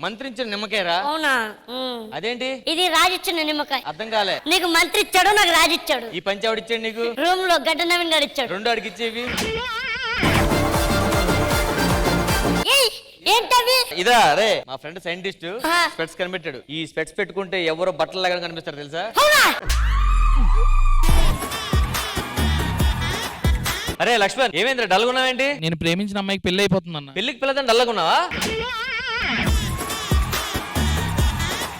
మంత్రించిన నిమ్మకాయరా? అవునా? అదేంటి? ఇది రాజిచ్చిన నిమ్మకాయ. అర్థం కాలే. నీకు మంత్రి ఇచ్చాడు, నాకు రాజిచ్చాడు. ఈ పంచి ఎవడిచ్చాడు నీకు? రూమ్ లో గడ్డ నవీన్ గారు ఇచ్చాడు. రెండు అడిగి ఇచ్చేవి ఏంటవి? ఇదా? అరే మా ఫ్రెండ్ సైంటిస్ట్ స్పెట్స్ కనిపెట్టాడు. ఈ స్పెట్స్ పెట్టుకుంటే ఎవరో బట్టలలాగా కనిపిస్తారు తెలుసా? అరే లక్ష్మణ్, ఏమైంది డల్ ఉన్నావేంటి? నేను ప్రేమించిన అమ్మాయికి పెళ్లి అయిపోతుందన్న. పెళ్లికి పిల్లదని డల్గా ఉన్నావా?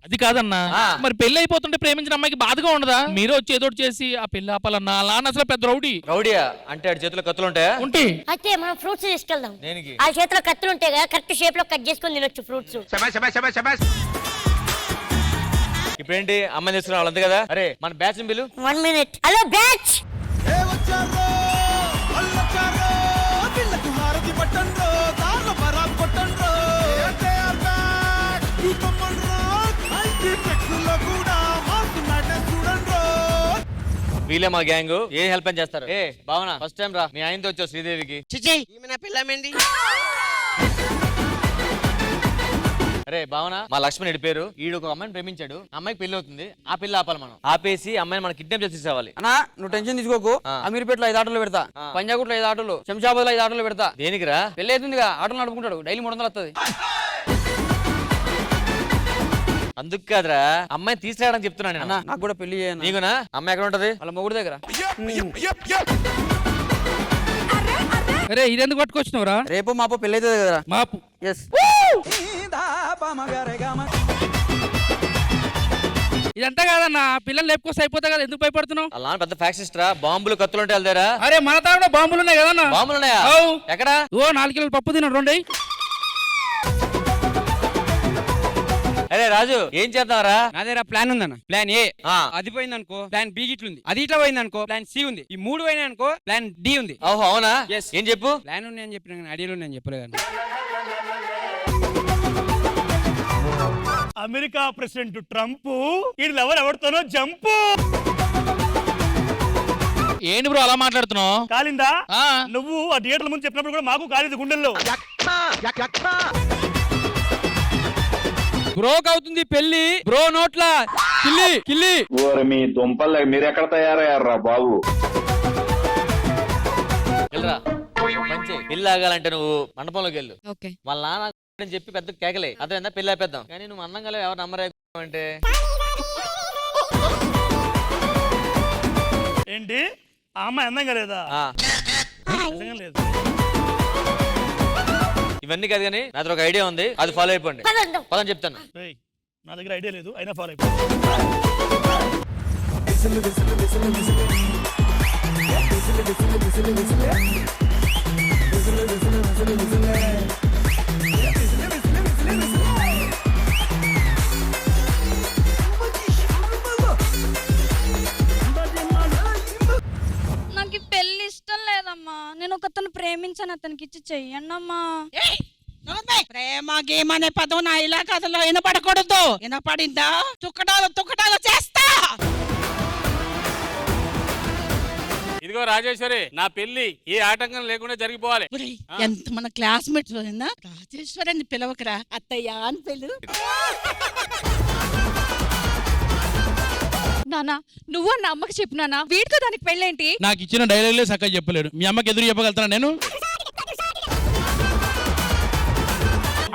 అది కాదన్నా, మరి పెళ్లి అయిపోతుంటే ప్రేమించిన అమ్మాయికి బాధగా ఉండదా? మీరు వచ్చి ఏదో చేసి ఆ పెళ్లి ఆపాలన్నా. అలా అసలు పెద్ద రౌడీ. రౌడీయా అంటే ఆడి చేతిలో కత్తులు ఉంటాయా? ఉంటే అయితే మనం ఫ్రూట్స్ తీసుకెళ్దాం. దేనికి? ఆ చేతిలో కత్తులు ఉంటాయి కదా, కరెక్ట్ షేప్ లో కట్ చేసుకొని తినొచ్చు ఫ్రూట్స్. ఇప్పుడేంటి అమ్మాయి తీసుకున్నా వాళ్ళంతే కదా? అరే మన batch bill. 1 minute. Hello batch. వీలే మా గ్యాంగ్. ఏ హెల్ప్ అని చేస్తారు? ఏ బావనా, ఫస్ట్ టైం రా. మీ ఆయనతో వచ్చావు శ్రీదేవికి. చిచి ఈమె నా పిల్లమేంది? అరే భావన, మా లక్ష్మణ్ ఎడిపోయారు. ఈడు ఒక అమ్మాయిని ప్రేమించాడు. అమ్మాయికి పెళ్లి అవుతుంది. ఆ పెళ్లి ఆపాలి మనం. ఆపేసి అమ్మాయిని మనం కిడ్నాప్ చేసి తీసుకోవాలి. అన్నా నువ్వు టెన్షన్ తీసుకోకు. అమీర్పేటలో 5 ఆటోలు పెడతా, పంజాగుట్లో 5 ఆటోలు, శంషాబాద్ లో 5 ఆటోలు పెడతా. దేనికిరా? పెళ్లి అవుతుందిగా, ఆటోలు నడుపుకుంటాడు. డైలీ 300 వస్తుంది. అందుకు కాదురా, అమ్మాయిని తీసుకురావడానికి చెప్తున్నాను నేను. నాకు కూడా పెళ్లి చేయను. నీకునా? అమ్మాయి ఎక్కడ ఉంటది? వాళ్ళ మొగుడు దగ్గర. అరే ఇదెందుకు పట్టుకొచ్చినవరా? రేపు మాపో పెళ్లి అవుతుంది కదా. మాపు. ఎస్. ఇదంతా కాదన్నా, పిల్లలు లేపుకొస్తే అయిపోతా కదా, ఎందుకు భయపడుతున్నావు? అలా పెద్ద ఫ్యాక్సిస్ట్ రా. బాంబులు కత్తులు ఉంటాయి వెళ్తారా? అరే మన తాను బాంబులు ఉన్నాయి కదన్నా. బాంబులు ఉన్నాయా? ఎక్కడ? 4 కిలోలు పప్పు తిన 2. అరే రాజు, ఏం చేద్దాంరా? నా దగ్గర ప్లాన్ ఉందన్న. ప్లాన్ ఏ అది పోయింది అనుకో, ప్లాన్ బి ఇట్లుంది. అది ఇట్లా పోయింది అనుకో, ప్లాన్ సి ఉంది. ఈ 3 పోయినాయి అనుకో, ప్లాన్ డి ఉంది. ఓహో అవునా? ఏం చెప్పు. ప్లాన్ ఉన్నాయని చెప్పిన కానీ ఐడియాలు ఉన్నాయని చెప్పలేదు. అమెరికా ప్రెసిడెంట్ ట్రంప్ ఎవరితోనో జంపు. ఏంటి బ్రో అలా మాట్లాడుతున్నావు? కాలిందా? నువ్వు ఆ థియేటర్ల ముందు చెప్పినప్పుడు కూడా మాకు కాలేదు గుండెల్లో. బ్రోక్ అవుతుంది పెళ్లి. బ్రో నోట్ల కిల్లి కిల్లి. మీ దుంపల్ మీరెక్కడ తయారయ్యారా బాబు? వెళ్ళరా మంచి. పెళ్లి ఆగాలంటే నువ్వు మండపంలోకి వెళ్ళు. వాళ్ళ నాన్న అని చెప్పి పెద్ద కేకలే. అదే పెళ్లి ఆపేద్దాం. కానీ నువ్వు అన్నం కల ఎవరు నమ్మరే అంటే ఏంటి? ఆ అమ్మాయి అందంగా లేదా? లేదు. ఇవన్నీ కాదు కానీ నా దగ్గర ఒక ఐడియా ఉంది, అది ఫాలో అయిపోండి. పదని చెప్తాను. నా దగ్గర ఐడియా లేదు, అయినా ఫాలో అయిపోయింది. నాకు పెళ్లి ఇష్టం లేదమ్మా. నేను ఒకతను ప్రేమించాను, అతనికి ఇచ్చి చెయ్యండమ్మా. ప్రేమ గేమ్ అనే పదం నా ఇలాకాలో వినపడకూడదు. వినపడిందా? తుక్కటాలు చేస్తా. ఇదిగో రాజేశ్వరి, నా పెళ్లి ఏ ఆటంకం లేకుండా జరిగిపోవాలి. ఎంత మన క్లాస్మేట్స్ రాజేశ్వరి అని పిలవకరా, అత్తయ్య అని పిలు. నానా నువ్వు నా అమ్మకి చెప్పు నానా, వీటితో దానికి పెళ్ళేంటి? నాకు ఇచ్చిన డైలాగులే చక్కగా చెప్పలేడు. మీ అమ్మకి ఎదురు చెప్పగలుగుతానా నేను?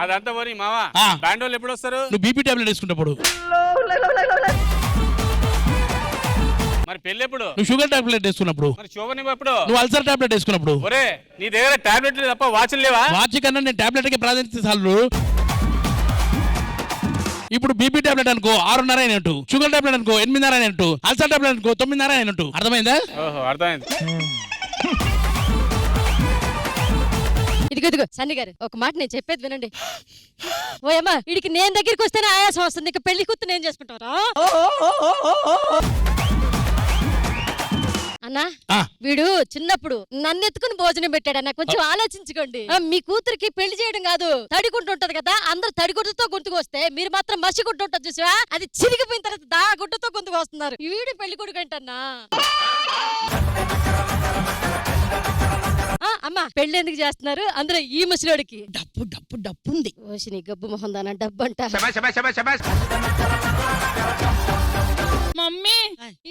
అదంతా పోనీ మావా, బ్యాండ్ వాళ్ళు ఎప్పుడు వస్తారు? నువ్వు బీపీ టాబ్లెట్ వేసుకుంటప్పుడు. మరి పెళ్లి ఎప్పుడు? నువ్వు షుగర్ టాబ్లెట్ వేసుకున్నప్పుడు. మరి షుగర్ ఎప్పుడు? నువ్వు అల్సర్ టాబ్లెట్ వేసుకున్నప్పుడు. ఒరే నీ దగ్గర టాబ్లెట్ తప్ప వాచ్లు లేవా? వాచ్ కన్నా నేను టాబ్లెట్ కి ప్రాధాన్యత చాలు. ఇప్పుడు బీపీ టాబ్లెట్ అనుకో 6:30 అయినట్టు, షుగర్ టాబ్లెట్ అనుకో 8:30 అయినట్టు, అల్సర్ టాబ్లెట్ అనుకో 9:30 అయినట్టు. అర్థమైందా? ఓహో అర్థమైంది. ఇదిగో సన్ని గారు, ఒక మాట నేను చెప్పేది వినండి. ఓయమ్మా, వీడికి నేను దగ్గరికి వస్తేనే ఆయాసం వస్తుంది, ఇక పెళ్లి కూతురు నేను చేసుకుంటారా? అన్నా వీడు చిన్నప్పుడు నన్ను ఎత్తుకుని భోజనం పెట్టాడన్న కొంచెం ఆలోచించుకోండి. మీ కూతురికి పెళ్లి చేయడం కాదు, తడిగుంటు ఉంటది కదా, అందరు తడిగుడ్డతో గుంతుకొస్తే మీరు మాత్రం మసి గుడ్డ ఉంటుంది చూసా, అది చిరిగిపోయిన తర్వాత దా గుడ్డతో గుంతుకు వస్తున్నారు. వీడు పెళ్లి కొడుకు అంటన్నా. అమ్మా పెళ్లి ఎందుకు చేస్తున్నారు అందులో ఈ ముసలోడికి? డబ్బు డబ్బు డబ్బు ఉంది. ఓసి నీ గబ్బు మొహం దాన డబ్బు అంట. మమ్మీ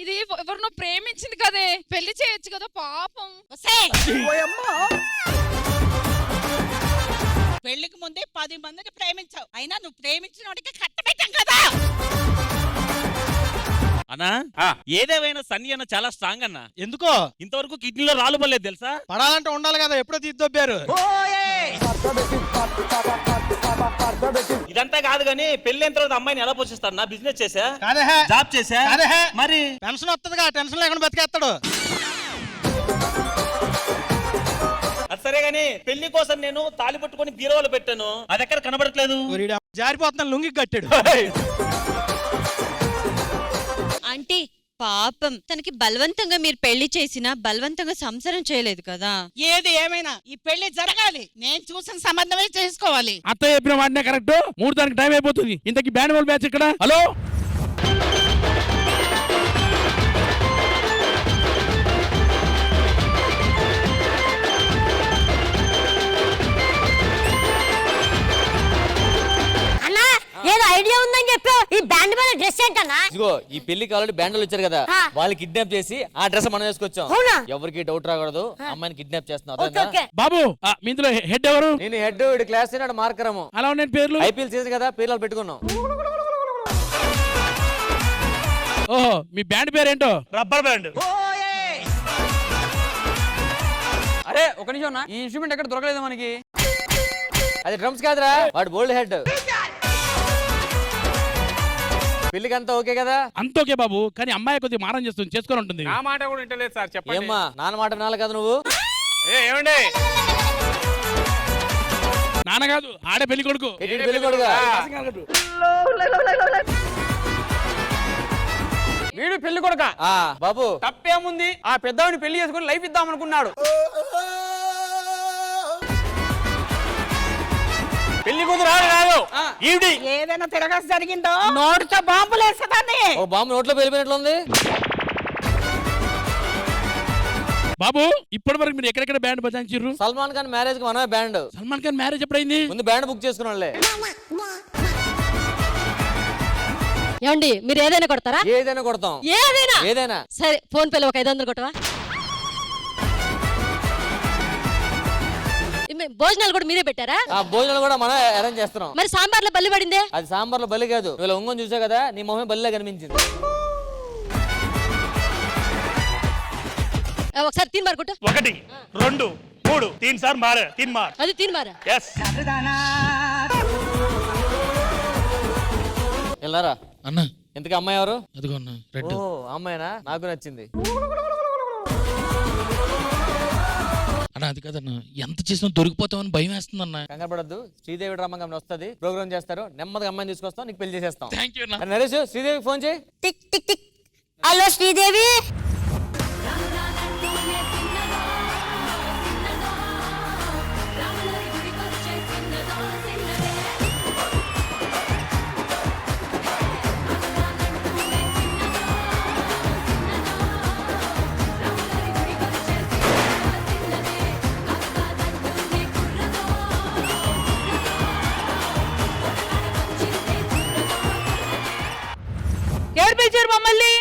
ఇది ఎవరినో ప్రేమించింది కదే, పెళ్లి చేయొచ్చు కదా పాపం. పెళ్లికి ముందే 10 మందిని ప్రేమించావు, అయినా నువ్వు ప్రేమించిన వాడికి కట్టబెట్టాం కదా. అన్నా ఏదేమైనా సన్నీ అన్న చాలా స్ట్రాంగ్ అన్న. ఎందుకో ఇంతవరకు కిడ్నీలో రాళ్ళు పడలేదు తెలుసా. పడాలంటే ఉండాలి కదా, ఎప్పుడో తీద్దొబ్బారు. ఇదంతా కాదు గానీ పెళ్లి తర్వాత అమ్మాయిని ఎలా పోషిస్తాడు? నా బిజినెస్ చేసా, జాబ్ చేసా, మరి పెన్షన్ వస్తుందిగా, టెన్షన్ లేకుండా బతికేస్తాడు. అది సరే గానీ పెళ్లి కోసం నేను తాళి పట్టుకొని బీరోలో పెట్టాను, అది ఎక్కడ కనబడట్లేదు. జారిపోతున్నా లుంగి కట్టాడు. ఆంటీ పాపం తనకి బలవంతంగా మీరు పెళ్లి చేసినా బలవంతంగా సంసారం చేయలేదు కదా. ఏది ఏమైనా ఈ పెళ్లి జరగాలి, నేను చూసిన సంబంధమే చేసుకోవాలి. అత్త చెప్పిన వాడినే కరెక్ట్. 3 దానికి టైం అయిపోతుంది. ఇంతకీ బ్యాండ్ బాల్ బ్యాచ్ ఇక్కడ. హలో ఏదో ఐడియా ఉందని చెప్పు. ఈ బ్యాండ్ మీద డ్రెస్ ఏంటన్నా? ఇదిగో ఈ పెళ్లికి ఆల్రెడీ బ్యాండ్లు వచ్చారు కదా, వాళ్ళు కిడ్నాప్ చేసి ఆ డ్రెస్ మనం వేసుకొచ్చాం. ఎవరికి డౌట్ రాకూడదు, అమ్మాయిని కిడ్నాప్ చేస్తున్నావు. బాబు మీ ఇందులో హెడ్ ఎవరు? నేను హెడ్, క్లాస్ మార్కరము. అలా ఉన్నాయి పేర్లు. ఐపీఎల్ సీజన్ కదా, పేర్లు పెట్టుకున్నాం. ఓహో మీ బ్యాండ్ పేరేంటో? Rubber band. అరే ఒక నిమిషం అన్న, ఈ ఇన్స్ట్రుమెంట్ ఎక్కడ దొరకలేదు మనకి. అది డ్రమ్స్ కాదురా, వాడు బోల్డ్ హెడ్. పెళ్లికి అంతా ఓకే కదా? అంత ఓకే బాబు, కానీ అమ్మాయి కొద్దిగా మారం చేస్తుంది, చేసుకొని ఉంటుంది. నా మాట కూడా వింటలేదు సార్, చెప్పండి. ఏమ్మా నాన్న మాట వినాలి కదా నువ్వు? ఏమండి నాన్న కాదు, ఆడే పెళ్లి కొడుకు. పెళ్లి కొడుగా? వీడు పెళ్లి కొడుక బాబు. తప్పేముంది, ఆ పెద్దవాడిని పెళ్లి చేసుకుని లైఫ్ ఇద్దాం అనుకున్నాడు. పెళ్లి కూతురు రాదు. ఏదైనా తిరగసి జరిగిందో నోటితో బాంబులు వేసేదాన్ని. ఓ బాంబు నోట్లో వెళ్ళిపోయినట్లుంది. బాబు ఇప్పటి వరకు మీరు ఎక్కడెక్కడ బ్యాండ్ బజాయించారు? సల్మాన్ ఖాన్ మ్యారేజ్ కి మనమే బ్యాండ్. సల్మాన్ ఖాన్ మ్యారేజ్ ఎప్పుడైంది? ముందు బ్యాండ్ బుక్ చేసుకున్నాళ్ళే. ఏమండి మీరు ఏదైనా కొడతారా? ఏదైనా కొడతాం. ఏదైనా సరే ఫోన్ పేలో ఒక 500 కొట్టవా? భోజనాలు కూడా మీరే పెట్టారా? భోజనాలు కూడా మనం అరేంజ్ చేస్తున్నాం. మరి సాంబార్లో బల్లి పడిందే? అది సాంబార్లో బల్లి కాదు, వీళ్ళ ఒంగోని చూసా కదా, నీ మొహమే బల్లిలా కనిపించింది. ఒకసారి తీన్ మార్ కొట్టు. 1 2 3 3 సార్ మారే. తీన్ మార్. అది తీన్ మారా? yes. వెళ్ళారా అన్న? ఇంతకీ అమ్మాయి ఎవరు? అదిగో అన్న రెడ్. ఓ అమ్మాయినా? నాకు నచ్చింది. అన్న అది కదన్న, ఎంత చేసినా దొరికిపోతామని భయం వేస్తుంది అన్న. కంగారు పడద్దు, శ్రీదేవి డ్రామా కంపెనీ వస్తుంది, ప్రోగ్రామ్ చేస్తారు, నెమ్మదిగా అమ్మాయిని తీసుకొస్తాం, నీకు పెళ్లి చేసేస్తాం. థ్యాంక్ యూ అన్న. నరేష్ శ్రీదేవికి ఫోన్ చేయి. Tick tick tick. Hello Sridevi. ఎవరు పిలిచారు మమ్మల్ని?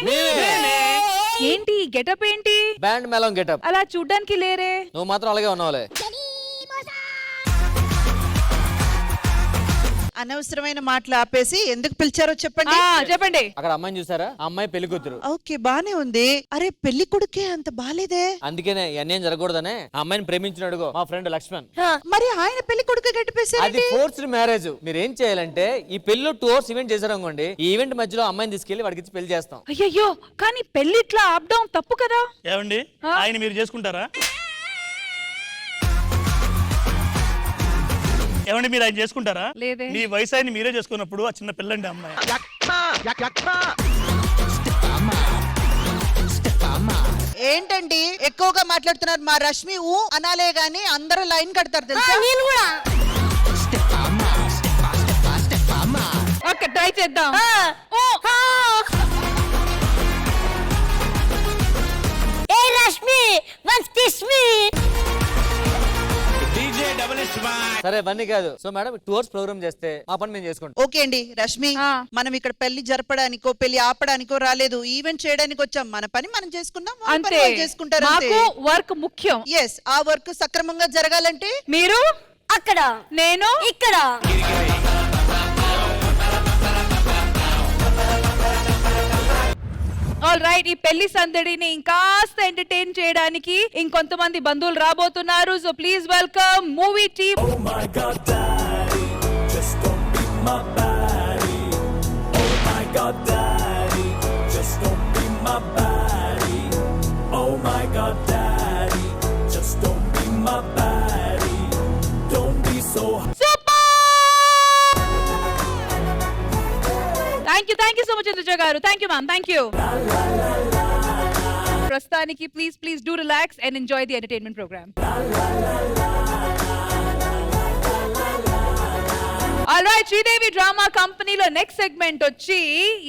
ఏంటి గెటప్ ఏంటి? బ్యాండ్ మేళం గెటప్. అలా చూడ్డానికి లేరే. నువ్వు మాత్రం అలాగే ఉన్నావులే. అనవసరమైన మాటలు ఆపేసి ఎందుకు పిలిచారో చెప్పండి. చెప్పండి. అక్కడ అమ్మాయిని చూసారా? అమ్మాయి పెళ్లి కూతురు. ఓకే బానే ఉంది. అరే పెళ్లి కొడుకే అంత బాలేదే. అందుకనే అన్యాయం జరగకూడదనే ఆ అమ్మాయిని ప్రేమించినాడుగో మా ఫ్రెండ్ లక్ష్మణ్. మరి ఆయన పెళ్లి కొడుకు గట్టిపేశారు. అది ఫోర్స్డ్ మ్యారేజ్. మీరు ఏం చేయాలంటే ఈ పెళ్లి 2 hours ఈవెంట్ చేశారనుకోండి, ఈ ఈవెంట్ మధ్యలో అమ్మాయిని తీసుకెళ్లి వాడికి పెళ్లి చేస్తాం. అయ్యయ్యో కానీ పెళ్లి ఇట్లా అప్ డౌన్ తప్పు కదా. ఏమండి ఆయన మీరు చేసుకుంటారా? ఏమండి మీరు ఆయన చేసుకుంటారా? లేదే. మీ వయసు ఆయన మీరే చేసుకున్నప్పుడు ఆ చిన్న పిల్లండి అమ్మాయి. ఏంటండి ఎక్కువగా మాట్లాడుతున్నారు? మా రష్మి ఊ అనాలే గాని అందరూ లైన్ కడతారు తెలుసా? నేను కూడా ఓకే ట్రై చేద్దాం. ఏ రష్మి వన్స్ కిస్ మీ. సరే బన్నీ కాదు. సో మేడం 2 hours ప్రోగ్రామ్ చేస్తే ఆ పని మేము చేసుకుంటాం. ఓకే అండి రష్మి, మనం ఇక్కడ పెళ్లి జరపడానికో పెళ్లి ఆపడానికో రాలేదు, ఈవెంట్ చేయడానికి వచ్చాం. మన పని మనం చేసుకుందాం, వాళ్ళ పని వాళ్ళు చేసుకుంటారు. వర్క్ ముఖ్యం. ఎస్, ఆ వర్క్ సక్రమంగా జరగాలంటే మీరు అక్కడ, నేను ఇక్కడ. ఆల్ రైట్, ఈ పెళ్లి సందడిని ఇంకాస్త ఎంటర్టైన్ చేయడానికి ఇంకొంతమంది బంధువులు రాబోతున్నారు. So please welcome movie team. Thank you so much Indraja గారు. Thank you ma'am, thank you. ప్రస్తుతానికి please do relax and enjoy the entertainment program. Alright, Sridevi drama కంపెనీలో నెక్స్ట్ సెగ్మెంట్ వచ్చి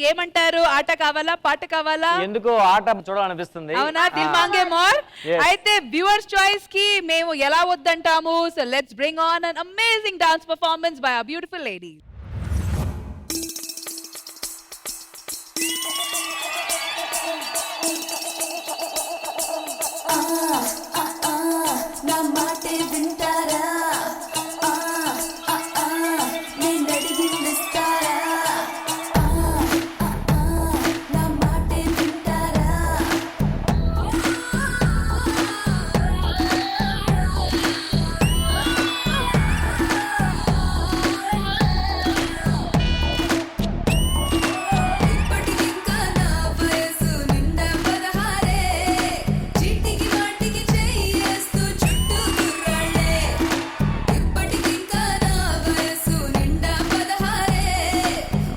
ఏమంటారు? ఆట కావాలా పాట కావాలా? ఎందుకో ఆట చూడాలనిపిస్తుంది. అవునా? దిల్ మాంగే మోర్. Yes. అయితే వ్యూవర్స్ చాయిస్ కి మేము ఎలా వద్దంటాము? So let's bring on an amazing dance performance by a beautiful lady. నా మాటే వింటారా? నేను అడిగిస్తారా? నా మాటే వింటారా? ఇప్పటికింకా నా వయసు నిండా 16. చీటికి వాటికి చెయ్యేస్తూ చుట్టూ గుర్రాళ్ళే. ఇప్పటికింకా నా వయసు నిండా 16.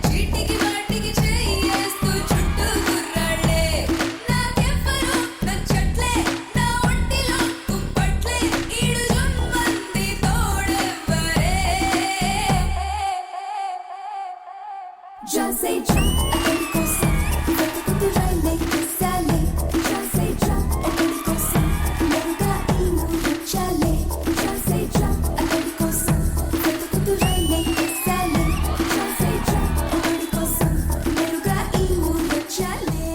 చీటికి వాటికి చెయ్యేస్తూ చుట్టూ గుర్రాళ్ళే. నాకెవ్వరూ నచ్చట్లే, నా ఒంటిలో కుంపట్లే, ఈడు జుమ్మంది తోడెవ్వరే. Just say jump, అక్కడి కోసం వెతుకుతూ రైలే ఎక్కేసాలే. Just say jump, అక్కడి కోసం మెరుగా ఈ ఊరొచ్చాలే. Just say jump, అక్కడి కోసం వెతుకుతూ రైలే ఎక్కేసాలే. Just say jump, అక్కడి కోసం మెరుగా ఈ ఊరొచ్చాలే.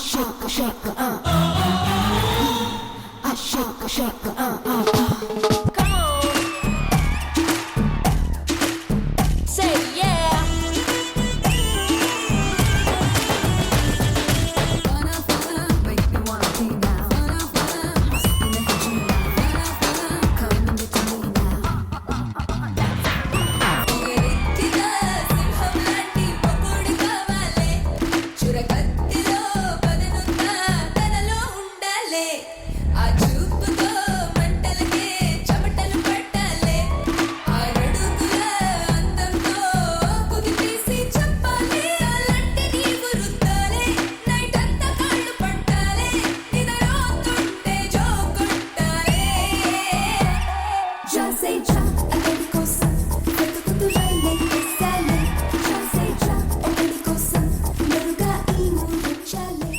Shaka shaka, shaka shaka, Come on. Say yeah. Make me wanna be now. Must be energy now. Come and get me now. ఎరిక్కిన సింహం లాంటి మొగుడు కావాలే. చురకత్తిలో పదనున్న తనలో ఉండాలే. ఆ చూపుతో మంటలకే చెమటలు పట్టాలే. ఆ అడుగుల అందంతో కుదిపేసి చెప్పాలే. అలాంటి నీవు రుద్దాలే. నైట్ అంతా కాళ్ళు పట్టాలే. నిద్రపోతుంటే జోకొట్టాలే. Just say jump, అక్కడి కోసం వెతుకుతూ రైలే ఎక్కేసాలే. Just say jump, అక్కడి కోసం మెరుగా ఈ ఊరొచ్చాలే.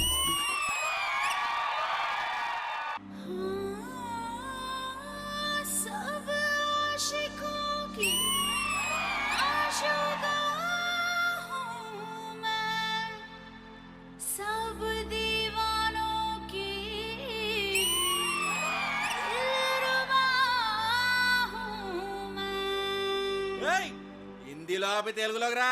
सब आशिकों की आशुदा हूँ मैं, सब दीवानों की दिलरुबा हूँ मैं. హిందీలో ఆపి తెలుగులోకి రా.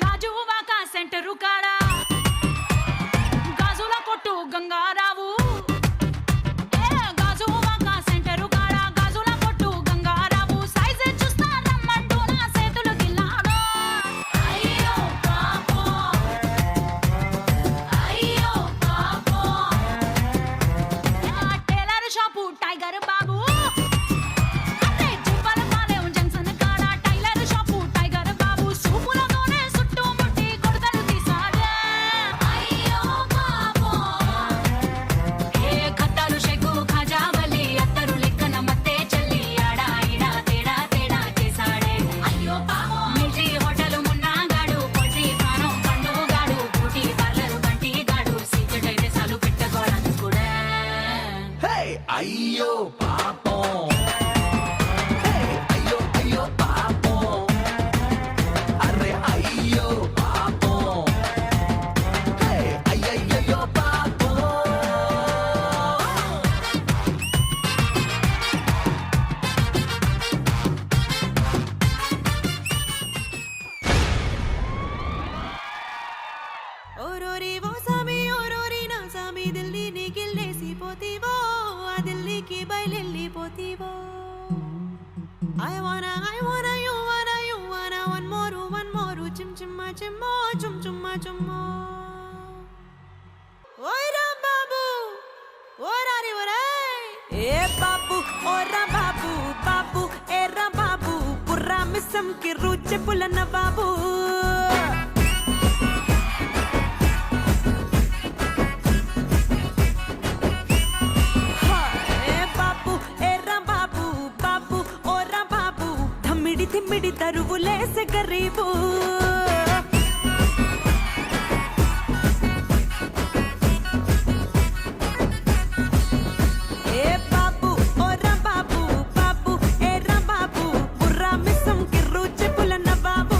గాజువాక సెంటరు కాడ గాజుల కొట్టు గంగారావు. గాజువాక సెంటరు కాడ గాజుల కొట్టు గంగారావు. సైజ్ చూస్తా రమ్మంటూ నా చేతులు గిల్లాడు. అయ్యో పాపం, అయ్యో పాపం. ఓరోరి ఓ సామి ఓరోరి నా సామి దిల్లీని గిల్లేసిపోతీవో ఆ దిల్లీకి బయలెళ్ళిపోతీవో I wanna you wanna one more chim chimma chimmo chum chumma chummo Oi ram babu orari orai e babu ora babu babu e ram babu purra misam ki ruche pulana babu తిమ్మిడి తరువులేసే గరీబు ఏ బాబు ఓ రా బాబు బాబు ఏ రా బాబు బుర్రా మిసం కి రుచి పులన బాబు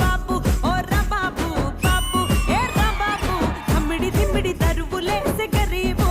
బాబు ఓ రా బాబు బాబు ఏ రా బాబు తిమ్మిడి తిమ్మిడి తరువులేసే గరీబు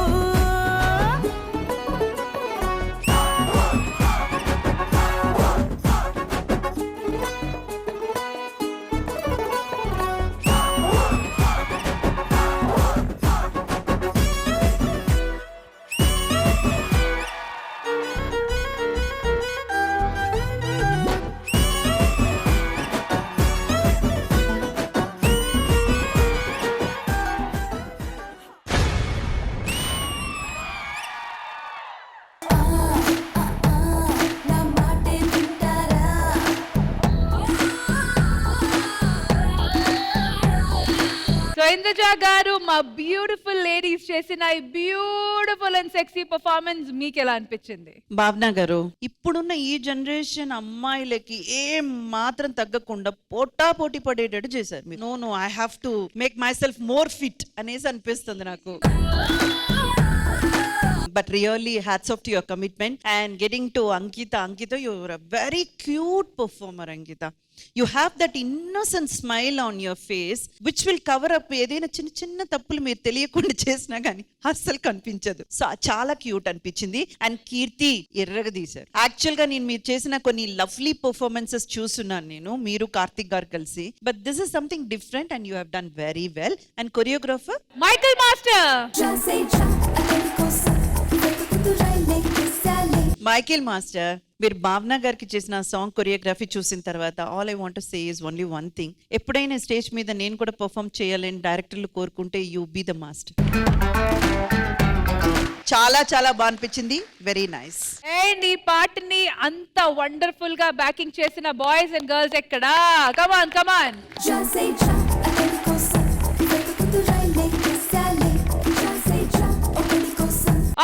so Indraja గారు మా beautiful ladies చేసిన ఈ బ్యూటిఫుల్ అండ్ సెక్సీ పర్ఫార్మెన్స్ మీకు ఎలా అనిపించింది? భావన గారు, ఇప్పుడున్న ఈ జనరేషన్ అమ్మాయిలకి ఏం మాత్రం తగ్గకుండా పోటీ పడేటట్టు చేశారు మీరు. No I have to make myself more fit అనేసి అనిపిస్తుంది నాకు. But really, hats off to your commitment and getting to Ankita. Ankita, you're a very cute performer, Ankita. You have that innocent smile on your face, which will cover up ఏదైనా చిన్న చిన్న తప్పులు మీరు తెలియకుండా చేసినా కానీ అస్సలు కనిపించదు. సో చాలా క్యూట్ అనిపించింది. అండ్ కీర్తి ఎర్రగా తీశారు. యాక్చువల్ గా నేను మీరు చేసిన కొన్ని లవ్లీ పర్ఫార్మెన్సెస్ చూస్తున్నాను నేను, మీరు కార్తిక్ గారు కలిసి. But this is something different and you have done very well. And choreographer Michael master. Michael master, మీరు భావన గారికి చేసిన సాంగ్ కొరియోగ్రఫీ చూసిన తర్వాత all I want to say is only one thing. ఎప్పుడైనా స్టేజ్ మీద నేను కూడా పర్ఫామ్ చేయాలని డైరెక్టర్లు కోరుకుంటే యూ బీ ద మాస్టర్. చాలా చాలా బాగా అనిపించింది. Very nice. అండ్ ఈ పాటని అంత వండర్ఫుల్ గా బ్యాకింగ్ చేసిన బాయ్స్ అండ్ గర్ల్స్ ఎక్కడా? కమాన్ కమాన్.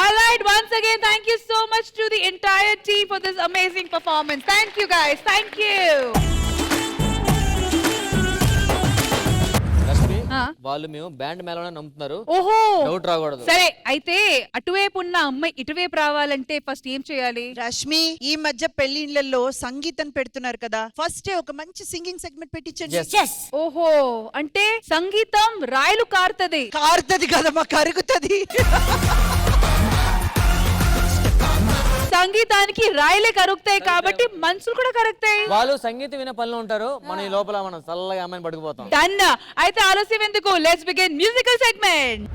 All right, once again, thank you so much to the entire team for this amazing performance. Thank you guys. Thank you. Lakshmi, వాళ్ళు మేము బ్యాండ్ మేళనే నమ్ముతున్నారు. ఓహో, డౌట్ రాకూడదు. సరే అయితే అటువైపు ఉన్న అమ్మాయి ఇటువైపు రావాలంటే ఫస్ట్ ఏం చేయాలి? రష్మి, ఈ మధ్య పెళ్లిళ్లలో సంగీతం పెడుతున్నారు కదా, ఫస్ట్ ఒక మంచి సింగింగ్ సెగ్మెంట్ పెట్టించండి. ఓహో, అంటే సంగీతం రాయలు కారుతది కదమ్మా, కరుగుతుంది. సంగీతానికి రాయలే కరుగుతాయి కాబట్టి మనుషులు కూడా కరుగుతాయి. వాళ్ళు సంగీతం వినే పనిలో ఉంటారు, మన ఈ లోపల మనం చల్లగా అమ్మాయిని పట్టుకుపోతాం. డన్. అయితే ఆలస్యం ఎందుకు, లెట్స్ బిగిన్ మ్యూజికల్ సెగ్మెంట్.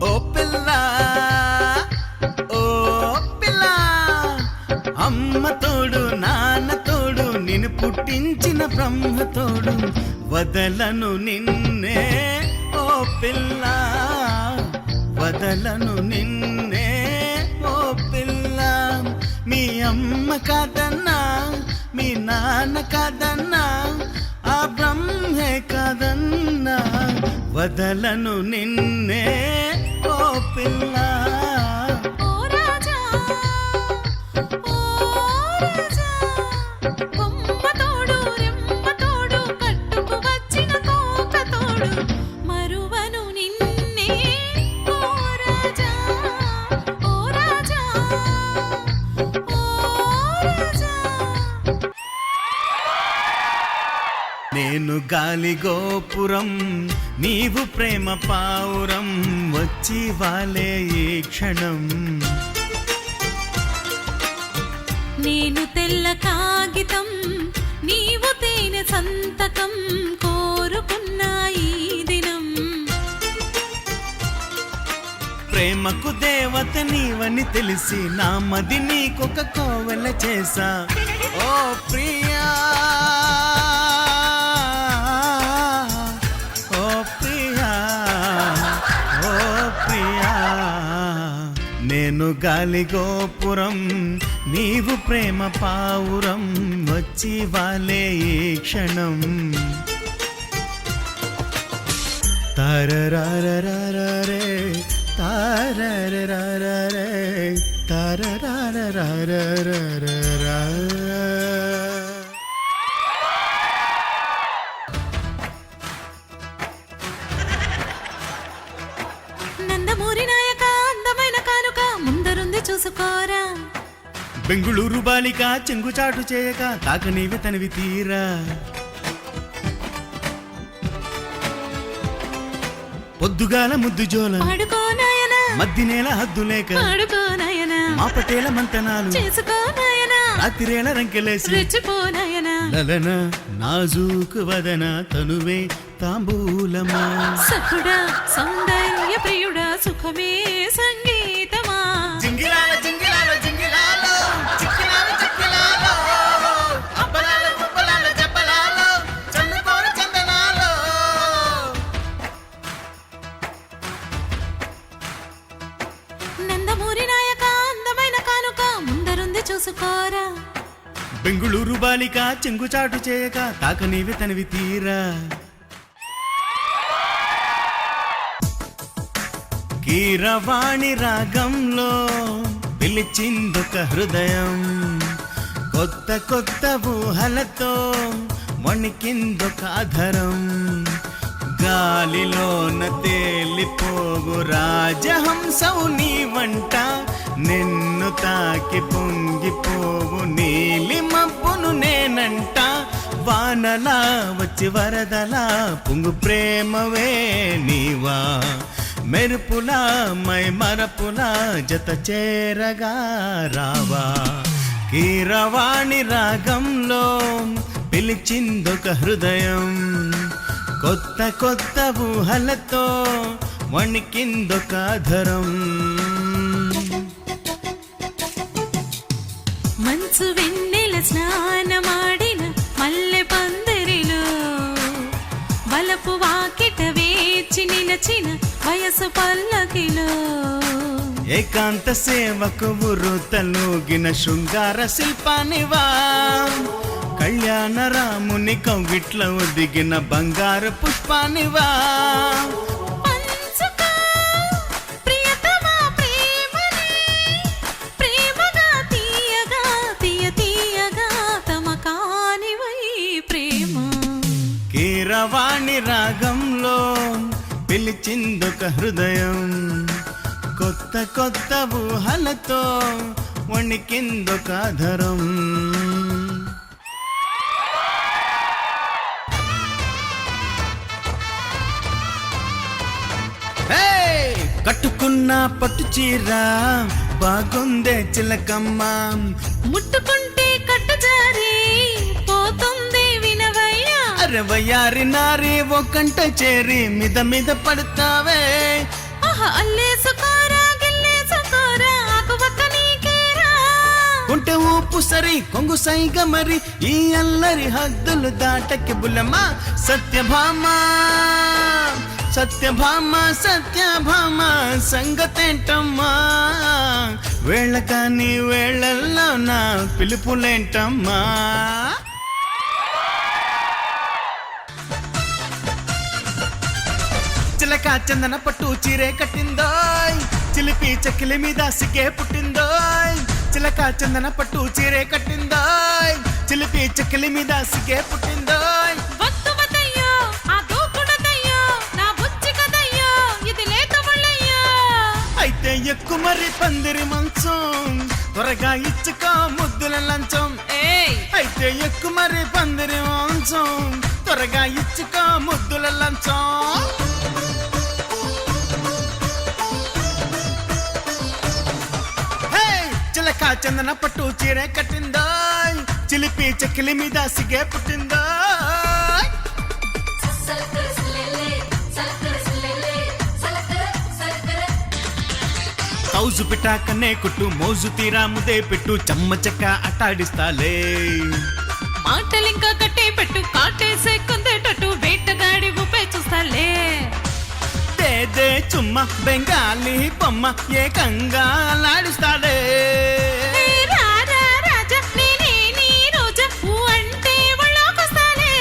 ఓ పిల్ల ఓ పిల్ల, అమ్మ తోడు నాన్న తోడు, నిన్ను పుట్టించిన బ్రహ్మ తోడు, వదలను నిన్నే ఓ పిల్ల, వదలను నిన్నే ఓ పిల్ల. మీ అమ్మ కాదన్నా మీ నాన్న కాదన్నా ఆ బ్రహ్మే కాదన్నా, వదలను నిన్నే ఓ పిల్ల. నేను గాలి గోపురం, నీవు ప్రేమ పావురం, వచ్చి వాలే ఈ క్షణం. నేను తెల్ల కాగితం నీవు తేనె సంతకం కోరుకున్న ఈ దినం. ప్రేమకు దేవత నీవని తెలిసి నా మది నీకొక కోవెల చేసా. ఓ ప్రియా ఓ ప్రియా ఓ ప్రియా, నేను గాలి గోపురం నీవు ప్రేమ పావురం వచ్చి వాలే ఈ క్షణం. తారరారరారే తారరారరారే తారరారరారరా. నందమూరి నాయక అందమైన కానుక ముందరుంది చూసుకోరా. బెంగుళూరు బాలిక చెంగుచాటు చేయక తాకనివి తనివి తీరా. పొద్దుగాల ముద్దు జోల పాడుకో నాయనా మధ్య నేల హద్దు లేక పాడుకో నాయనా మా పటేల మంతనాలు చేసుకో నాయనా రాత్రిరేళ రంకెలేసి రెచ్చిపో నాయనా. లలన నాజూకు వదన తనువే తాంబూలమా. సఖుడా సౌందర్య ప్రియుడా సుఖమే సంగీతమా. జింగిలాల జింగిలాల జింగిలాలో చిక్కిలాల చిక్కిలాలో అప్పలాల పుప్పలాల చెప్పలాలో చల్లుకోర చందనాలో. నందమూరి నాయక అందమైన కానుక ముందరుంది చూసుకోరా. బెంగుళూరు బాలిక చెంగుచాటు చేయక తాకనివి తనివి తీరా. కీరవాణి రాగంలో పిలిచిందొక హృదయం. కొత్త కొత్త ఊహలతో వణికిందొక ఆధరం. గాలిలోన తేలిపోగు రాజహంసవు నీ వంట. నిన్ను తాకి పొంగిపోవు నీలి మబ్బును నేనంట. వానలా వచ్చి వరదలా పొంగు ప్రేమవే నీవా. మెరుపులా మై మరపులా జత చేరగా రావా. కీరవాణి రాగంలో పిలిచిందొక హృదయం. కొత్త కొత్త ఊహలతో వణికిందొక ధరం. మంచు వెన్నెల స్నానమాడిన మల్లె పందిరిలో వలపు వాకిట వేచి నిలచిన వయసు పల్లకిలో. ఏకాంత సేవకు ఉరుతలూగిన శృంగార శిల్పానివా. కళ్యాణ రాముని కౌగిట్ల ఒదిగిన బంగారు పుష్పానివా. పంచుకో ప్రియతమా ప్రేమని ప్రేమగా తీయగా తీయ తీయగా తమకానివై ప్రేమ. కీరవాణి రాగంలో పిలిచిందొక హృదయం. కొత్త కొత్త ఊహలతో వణికిందొక ధరం. కట్టుకున్న పట్టు చీర బాగుందే చిలకమ్మ. ముట్టుకుంటే కట్టు జారి పోతుంది వినవయ్యా. అరే వయ్యారి నారి ఓ కంట చేరి మీద మీద పడతావే. ఆహా అల్లేసుకోరా గిల్లేసుకోరా ఆకువక్క నీకేరా. కుంటె ఊపు సరి కొంగు సైగ మరి ఈ అల్లరి హద్దులు దాటకి బులమా. సత్యభామ సత్యభామ సత్యభామ సంగతేంటమ్మా. వేళ కాని వేళల్లో నా పిలుపులేంటమ్మా. చిలక చందన పట్టు చీరే కట్టిందోయ్. చిలిపి చక్కిలి మీద సిగ్గే పుట్టిందోయ్. చిలక చందన పట్టు చీరే కట్టిందోయ్. చిలిపి చక్కిలి మీద సిగ్గే పుట్టిందోయ్. వత్తువదయ్యో ఆ దూకుడదయ్యో నా బుజ్జి కదయ్యో ఇది లేత ముళ్ళయ్యో. అయితే ఎక్కు మరి పందిరి మంచం త్వరగా ఇచ్చుకో ముద్దుల లంచం. అయితే ఎక్కు మరి పందిరి మంచం త్వరగా ఇచ్చుకో ముద్దుల లంచం. చందన పట్టు చీరే కట్టిందో చిలిపి చెక్కిలి మీద సిగే పుట్టిందో కౌజు పిటాకనే కొట్టు మోజు తీరా ముదే పెట్టు చెమ్మ చెక్క అట్టాడిస్తాలే మాటలింకా కట్టే పెట్టు కాటేసే కొందేటట్టు వేటగాడి ఊపే చూస్తాలే దే చుమ్మ బెంగాలీ బొమ్మ ఏకంగా లాడిస్తాడే రాజా నేనే నీ రోజా అంటే ఒళ్ళోకొస్తాలే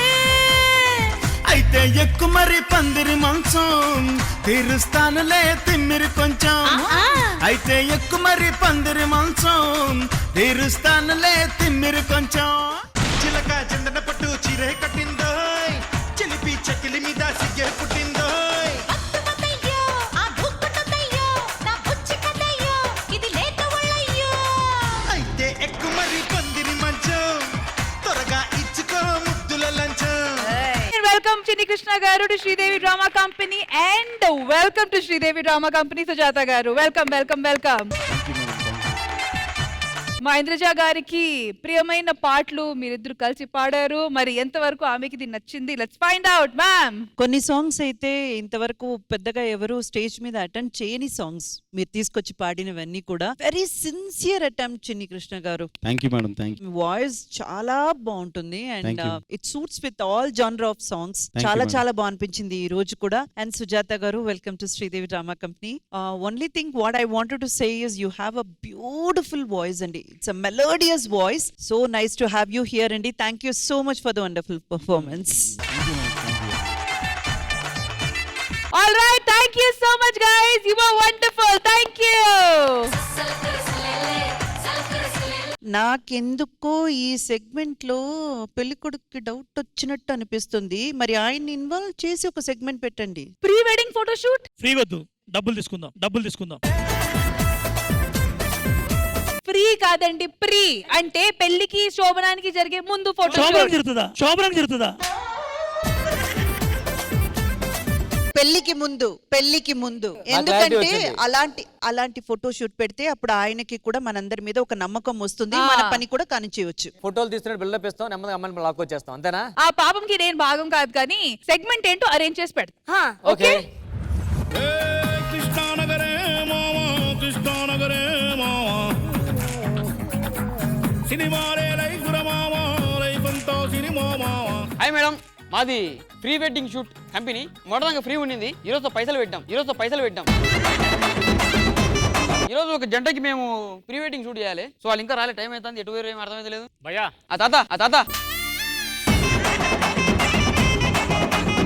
అయితే ఎక్కు మరి పందిరి మంచం తీరుస్తానులే తిమ్మిరి కొంచెం అయితే ఎక్కు మరి పందిరి మంచం తీరుస్తానులే తిమ్మిరి కొంచెం చిలక చందన పట్టు చీరే కట్టిందో చిలిపి చెక్కిలి మీద సిగ్గే పుట్టిందో అయితే ఎక్కు మరి పందిరి మంచం త్వరగా ఇచ్చుకో ముద్దుల లంచం. Welcome Chini Krishna garu to Sridevi Drama Company and welcome to Sridevi Drama Company Sujata garu. Welcome. మా ఇంద్రజ గారికి ప్రియమైన పాటలు మీరిద్దరు కలిసి పాడారు. మరి ఎంతవరకు ఆమెకి ఇది నచ్చింది? Let's find out ma'am. కొన్ని సాంగ్స్ అయితే ఇంతవరకు పెద్దగా ఎవరు స్టేజ్ మీద అటెండ్ చేయని సాంగ్స్ మీరు తీసుకొచ్చి పాడినవన్నీ కూడా very sincere attempt Chinni Krishna గారు. Thank you madam, thank you. Voice చాలా బాగుంటుంది and Thank you. It suits with all genre of songs. Thank you, చాలా madam. చాలా బాగా అనిపించింది ఈ రోజు కూడా. అండ్ సుజాత గారు, welcome to Sridevi drama company. Only thing what I wanted to say is you have a beautiful voice అండి. It's a melodious voice. So nice to have you here అండి. Thank you so much for the wonderful performance. All right, thank you so much guys. You were wonderful. Thank you. నాకెందుకో ఈ segment లో పెళ్లి కొడుకు doubt వచ్చినట్టు అనిపిస్తుంది. మరి ఆయన ఇన్వాల్వ్ చేసి ఒక సెగ్మెంట్ పెట్టండి. Pre wedding photo shoot. Free వద్దు, డబ్బులు తీసుకుందాం. ఫ్రీ కాదండి, ప్రీ అంటే పెళ్లికి శోభనానికి జరిగే ముందు ఫోటో షూట్. జరుగుతుందా? పెళ్లికి ముందు ఎందుకంటే అలాంటి ఫోటో షూట్ పెడితే అప్పుడు ఆయనకి కూడా మనందరి మీద ఒక నమ్మకం వస్తుంది. మన పని కూడా కానిచేయొచ్చు. ఫోటోలు తీస్తున్నట్టు బిల్డప్ ఇస్తాం, నెమ్మదిగా అమ్మాయిని లాక్ వచ్చేస్తాం, అంతేనా? ఆ పాపంకి నేను భాగం కాదు కానీ సెగ్మెంట్ ఏంటో అరేంజ్ చేసి పెడతా. ఓకే. హాయ్ మేడం, మాది ప్రీ వెడ్డింగ్ షూట్ కంపెనీ. మొదటంగా ఫ్రీ ఉండింది, ఈరోజు పైసలు పెట్టాం. ఈరోజు ఒక జంటకి మేము ప్రీ వెడ్డింగ్ షూట్ చేయాలి. సో వాళ్ళు ఇంకా రాలే, టైం అవుతుంది, ఎటు వేరు ఏం అర్థమైతే లేదు. భయ్యా ఆ తాత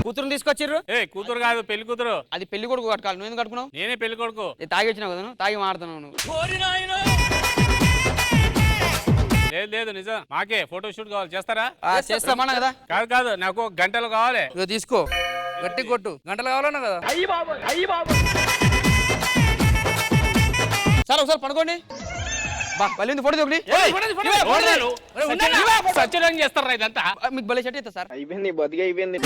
కూతురుని తీసుకొచ్చిర్రు. కూతురు కాదు, పెళ్లి కూతురు. అది పెళ్లి కొడుకు కట్టుకోవాలి. నువ్వు ఎందుకు కట్టుకున్నావు? నేనే పెళ్లి కొడుకు. తాగి వచ్చినావు కదా, తాగి మాడుతున్నావు నువ్వు. లేదు నిజం, మాకే ఫోటో షూట్ కావాలి, చేస్తారా? చేస్తామన్నా కదా. కాదు, నాకు గంటలు కావాలి. ఇదిగో తీసుకో, గట్టి కొట్టు. గంటలు కావాలన్నా కదా. సార్ ఒకసారి పడుకోండి. ఫోటో ఒకటి సత్యనారాయణ చేస్తారా ఇదంతా? మీకు భలే షర్ట్ ఇస్తా సార్. అయిపోయింది బతిగా అయిపోయింది.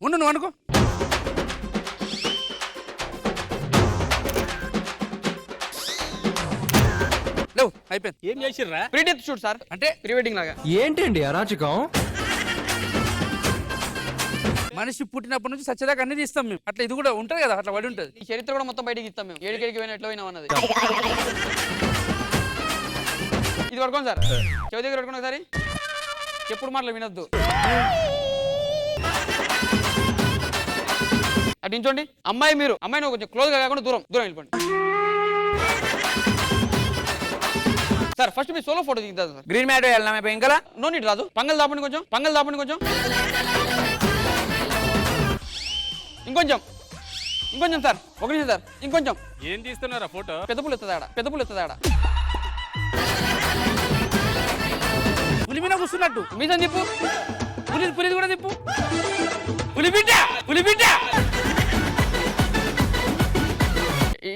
ఉండు, నువ్వు అనుకో. లేవు, అయిపోయింది. ఏం చేసిర్రా? ప్రీ డెత్ షూట్ సార్, అంటే ప్రీ వెడ్డింగ్ లాగా. ఏంటండి అరాచకం? మనిషి పుట్టినప్పటి నుంచి సత్యదాకా అన్ని తీస్తాం మేము. అట్లా ఇది కూడా ఉంటుంది కదా, అట్లా పడి ఉంటుంది. ఈ చరిత్ర కూడా మొత్తం బయటకి ఇస్తాం మేము. ఏడికేడికి పోయినా ఎట్లా పోయినాం అన్నది. ఇది పడుకోండి సార్, చెవి దగ్గర పడుకోండి ఒకసారి. ఎప్పుడు మాటలు వినొద్దు. అటు నించోండి. అమ్మాయిని కొంచెం క్లోజ్ గా కాకుండా దూరం వెళ్ళిపోండి సార్. ఫస్ట్ మీ సోలో ఫోటో దిగుతా సార్. గ్రీన్ మ్యాట్ వేయాలి ఇంకా. నో నీట్ రాదు. పంగల్ దాపండి కొంచెం. ఇంకొంచెం సార్, ఒక నిమిషం సార్, ఇంకొంచెం. ఏం తీస్తున్నారా ఫోటో? పెద్ద పులు ఎత్తది ఆడ. పులి మీద కూర్చున్నట్టు మీసం తిప్పు. పులిది కూడా తిప్పు. పులి బిడ్డ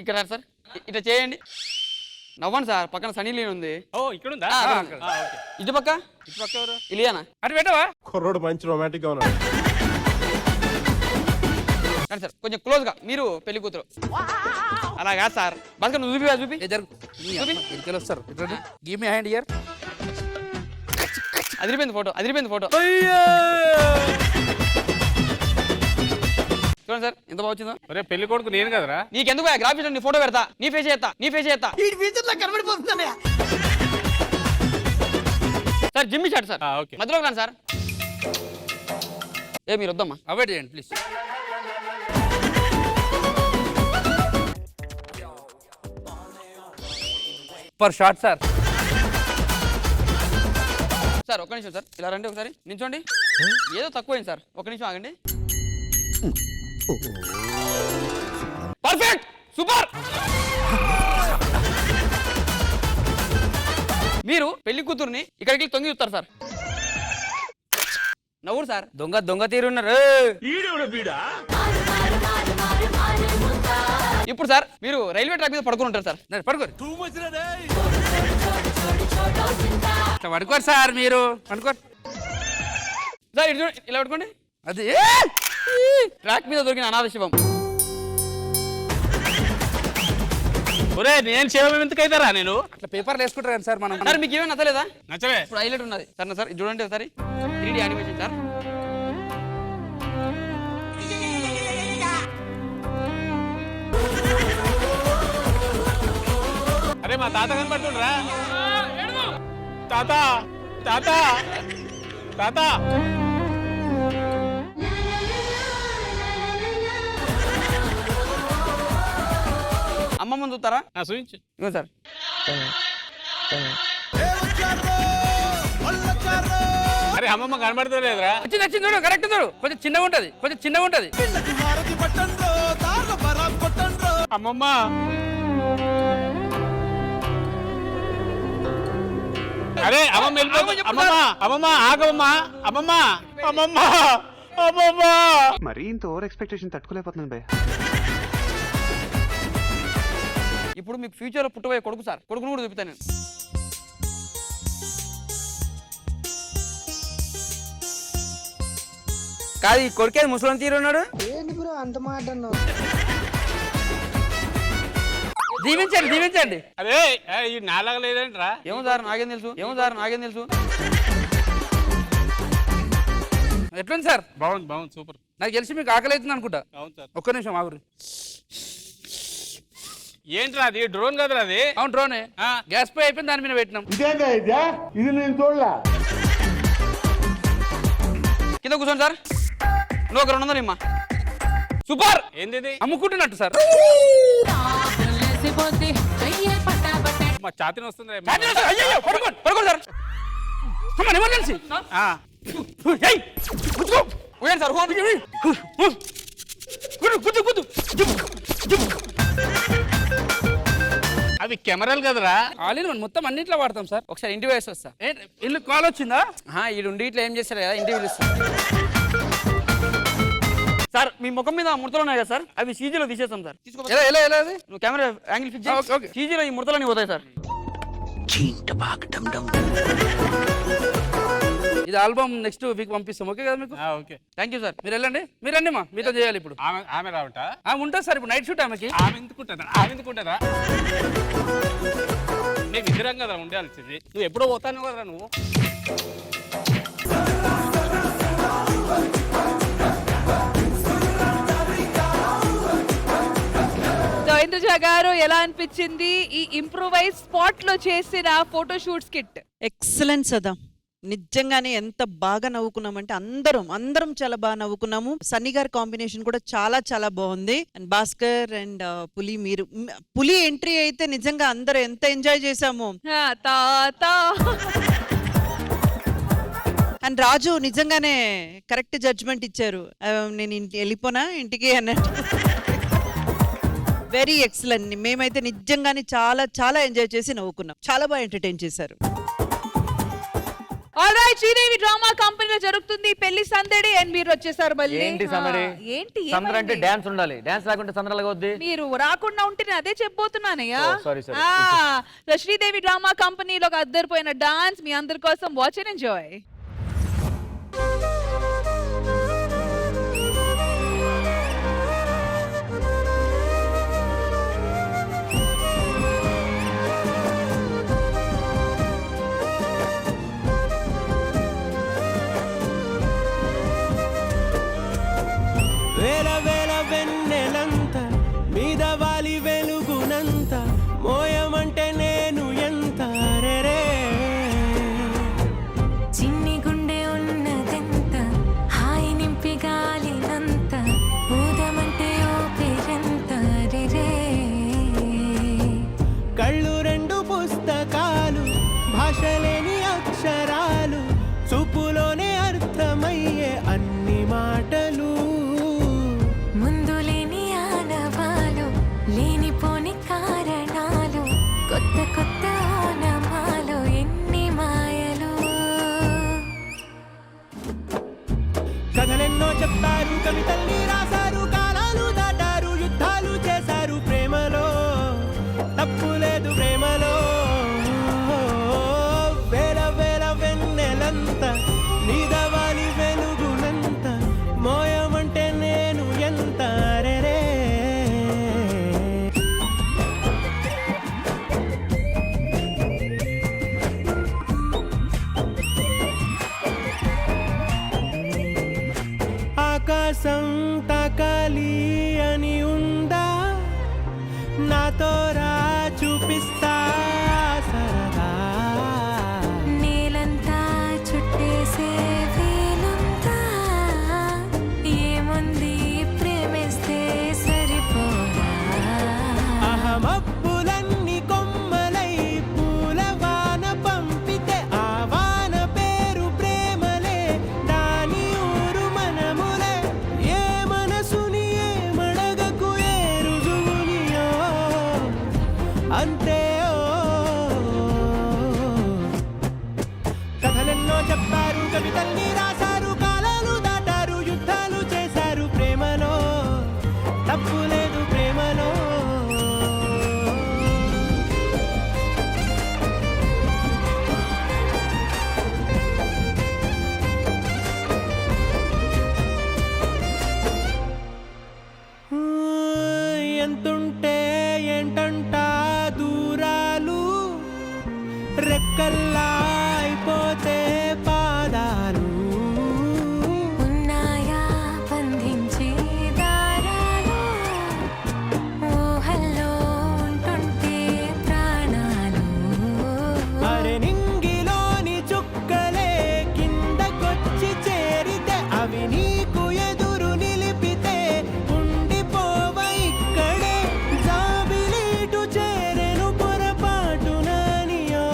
ఇక్కడ సార్, ఇట్లా చేయండి. నవ్వండి సార్. పక్కన సనీ లీన్ ఉంది. ఓ ఇక్కడ ఉందా? ఇటు పక్క ఎవరు? ఇలియానా అటు పెట్టవా? కుర్రోడు మంచి రొమాంటిక్ గా ఉన్నాడు. సార్ కొంచెం క్లోజ్ గా. మీరు పెళ్లి కూతురు. అలా కాదు సార్, బస్ నువ్వు చూపి జరుగు. వస్తారు గివ్ మీ హ్యాండ్ ఇయర్. అదిరిపోయింది ఫోటో, అదిరిపోయింది ఫోటో. చూడండి సార్ ఎంత బాగా వచ్చిందో. ఒరే పెళ్లి కొడుకు నేను కదరా. నీకెందుకు గ్రాఫిక్స్ నీ ఫోటో పెడతా, నీ ఫేస్ చేస్తా, నీ ఫేస్ చేస్తా. Sir gym shot sir, okay మధ్యలోకి రండి సార్. ఏ మీరు వద్దమ్మా, అవాయిడ్ చేయండి please. Per shot sir. Sir ఒక్క నిమిషం సార్, ఇలా రండి ఒకసారి నించోండి. ఏదో తక్కువైంది సార్, ఒక్క నిమిషం ఆగండి. Perfect, super. మీరు పెళ్లి కూతుర్ని ఇక్కడికి తొంగి చూస్తారు సార్. నవ్వురు సార్, దొంగ దొంగ తీరున్నారు. ఇప్పుడు సార్ మీరు రైల్వే ట్రాక్ మీద పడుకుని ఉంటారు సార్. పడుకోరు పడుకోరు సార్, మీరు పడుకోరు సార్. ఇటు చూడండి, ఇలా పడుకోండి. అది ట్రాక్ మీద దొరికిన అనాథ శివం. ఒరే నేను శివం ఎందుకు అవుతారా నేను? అట్లా పేపర్లు వేసుకుంటారు కదా సార్ మనం. సార్ మీకు ఏమైనా నచ్చలేదా? నచ్చలే. ఇప్పుడు హైలైట్ ఉన్నది సార్. సార్ ఇది చూడండి ఒకసారి, 3D యానిమేషన్ సార్. అరే మా తాత కనపడుతుండ్రా. తాత తాత తాత. అమ్మమ్మ చూస్తారా? చూపించు. ఇవ్వండి సార్. అరే అమ్మమ్మ కనబడుతుందిరా. వచ్చింది వచ్చింది చూడు, కరెక్ట్ చూడు. కొంచెం చిన్నగా ఉంటది, కొంచెం చిన్నగా ఉంటది. అమ్మమ్మ అరే అమ్మమ్మ వెళ్ళిపోతుంది. అమ్మమ్మ అమ్మమ్మ ఆగమ్మ. అమ్మమ్మ అమ్మమ్మ అమ్మమ్మ. మరీ ఇంత ఓవర్ ఎక్స్పెక్టేషన్ తట్టుకోలేకపోతున్నాను భయ్య. ఇప్పుడు మీకు ఫ్యూచర్ లో పుట్టబోయే కొడుకు సార్, కొడుకును కూడా చూపుతాను నేను. కాదు ఈ కొడుకే ముసలి తీరు ఉన్నాడు. దీవించండి దీవించండి. అరే ఈ నాలాగా లేదంటరా. ఏమో సార్ నాకేం తెలుసు, ఏమో సార్ నాకేం తెలుసు. ఎట్లుంది సార్? బాగుంది బాగుంది, సూపర్. నాకు తెలిసి మీకు ఆకలి అవుతుంది అనుకుంటా. అవును సార్. ఒక్క నిమిషం ఆగురు. ఏంట్రా అది? డ్రోన్ కదరా అది? అవును డ్రోనే. గ్యాస్ పై అయిపోయింది, దాని మీద పెట్టినాం. ఇది నేను చూడలా. కింద కూర్చోండి సార్. నువ్వు ఒక 200 ఇమ్మా. సూపర్. ఏంది అమ్ముకుంటున్నట్టు సార్. మా ఛాతీని వస్తుంది. అయ్యో పడుకోండి పడుకోండి సార్. ఎమర్జెన్సీ. సార్ అవి కెమెరాలు కదరా. ఆల్ ఇన్ వన్ మొత్తం అన్నింటిలో వాడతాం సార్. ఒకసారి ఇంటి వేసి వస్తా. ఇల్లు కాల్ వచ్చిందా? ఈడుండి ఇట్లా ఏం చేస్తారు కదా, ఇంటి పిలుస్తా సార్. మీ ముఖం మీద ముడతలు ఉన్నాయి కదా సార్, అవి సీజీలో తీసేస్తాం సార్. ఎలా ఎలా ఎలా అది? నువ్వు కెమెరా యాంగిల్ ఫిక్స్ చేయి. సీజీలో ఈ ముడతలన్నీ పోతాయి సార్. ఇది ఆల్బమ్ నెక్స్ట్ వీక్ పంపిస్తాం. ఓకే కదా మీకు? Okay thank you sir. మీరు వెళ్ళండి, మీరు రండి మా మీతో చేయాలి ఇప్పుడు. ఆమె రావట. ఉంటుంది సార్ ఇప్పుడు నైట్ షూట్ ఆమెకి. ఆమె ఎందుకుంటారా? మేము ఇద్దరం కదా ఉండాల్సింది. నువ్వు ఎప్పుడో పోతాను కదరా నువ్వు. ఇంద్రజ గారు ఎలా అనిపించింది ఈ ఇంప్రూవైజ్ స్పాట్ లో చేసిన ఫోటో షూట్ స్కిట్? ఎక్సలెంట్ సదా, నిజంగానే ఎంత బాగా నవ్వుకున్నామంటే అందరం చాలా బాగా నవ్వుకున్నాము. సన్నీ గారి కాంబినేషన్ కూడా చాలా చాలా బాగుంది. అండ్ భాస్కర్ అండ్ పులి, మీరు పులి ఎంట్రీ అయితే నిజంగా అందరూ ఎంత ఎంజాయ్ చేసాము. అండ్ రాజు నిజంగానే కరెక్ట్ జడ్జ్మెంట్ ఇచ్చారు. నేను వెళ్ళిపోనా ఇంటికి అన్నట్టు. Very excellent. మేమైతే నిజంగానే చాలా చాలా ఎంజాయ్ చేసి నవ్వుకున్నాం. చాలా బాగా ఎంటర్టైన్ చేశారు. ఆల్రైట్, శ్రీదేవి డ్రామా కంపెనీలో జరుగుతుంది పెళ్లి సందడి అండ్ మీరు వచ్చేసారు మళ్ళీ. ఏంటి సందడి? ఏంటి సందడి అంటే డాన్స్ ఉండాలి. డాన్స్ లేకుంటే సందడిగా వద్ది. మీరు రాకుండా ఉంటే నేను అదే చెప్పబోతున్నానయ్యా. సారీ. శ్రీదేవి డ్రామా కంపెనీలో ఒక అద్దరిపోయిన డాన్స్ మీ అందరి కోసం. Watch and enjoy. మోయమంటే నేను ఎంత రే చిన్ని గుండె ఉన్నదెంత హాయి నింపి గాలినంత ఊదమంటే ఓపిరెంత రే కళ్ళు రెండు పుస్తకాలు భాష లేని అక్షరాలు చూపులోనే అర్థమయ్యే అన్ని మాటలు ముందు లేని ఆనవాలు లేనిపోని కారణాలు కొత్త కొత్త ఓనమాలు ఎన్ని మాయలు కథలెన్నో చెప్తారు కవితల్ని రాశారు కాలాలు దాటారు యుద్ధాలు చేశారు ప్రేమలో తప్పు లేదు ప్రేమలో వేల వేల వెన్నెలంత నీదవాలి వెలుగునంత మోయమంటే నేను ఎంత రే ఆకాశం తాకాలి అని ఉందా నాతో రా చూపిస్తా సరదా నేలంతా చుట్టేసే వేలుంతా ఏముంది ప్రేమిస్తే సరిపోదా అహమప్పులన్నీ కొమ్మలై పూలవాన పంపితే ఆ వాన పేరు ప్రేమలే దాని ఊరు మనములే ఏ మనసుని ఏ మడగకు ఏ రుజువునియో అంతే కథలెన్నో చెప్పారు కవితల్ని రాశారు కాలాలు దాటారు యుద్ధాలు చేశారు ప్రేమలో తప్పు లేదు ప్రేమలో ఎంతుంటే ఏంటంట దూరాలు రెక్కల్లా అయిపోతే పాదాలు ఉన్నాయా బంధించే దారాలు ఊహల్లో ఉంటుంటే ప్రాణాలు అరే నింగిలోని చుక్కలే కిందకొచ్చి చేరితే అవి నీకు ఎదురు నిలిపితే ఉండిపోవ ఇక్కడే జాబిలీటు చేరెను పొరపాటు నానియో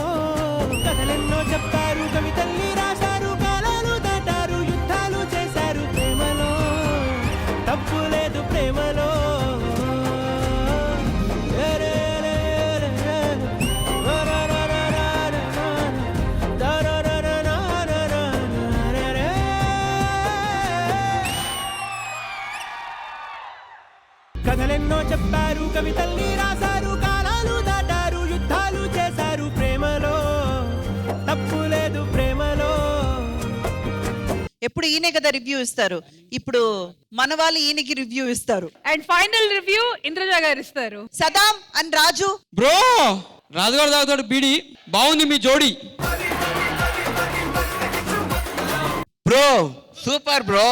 కథలెన్నో చెప్పారు కవితల్ని రాశారు కాలాలు దాటారు యుద్ధాలు చేశారు ప్రేమలో తప్పు లేదు ప్రేమలో కథలెన్నో చెప్పారు కవితల్ని రాశారు కాలాలు దాటారు యుద్ధాలు చేశారు ప్రేమలో తప్పు లేదు ప్రేమలో ఎప్పుడు ఈయనే కదా రివ్యూ ఇస్తారు ఇప్పుడు మన వాళ్ళు ఈయనకి రివ్యూ ఇస్తారు అండ్ ఫైనల్ రివ్యూ ఇంద్రజ గారు ఇస్తారు. సదాం అండ్ రాజు బ్రో రాజుగారు తాగుతాడు బీడి బాగుంది మీ జోడి bro super bro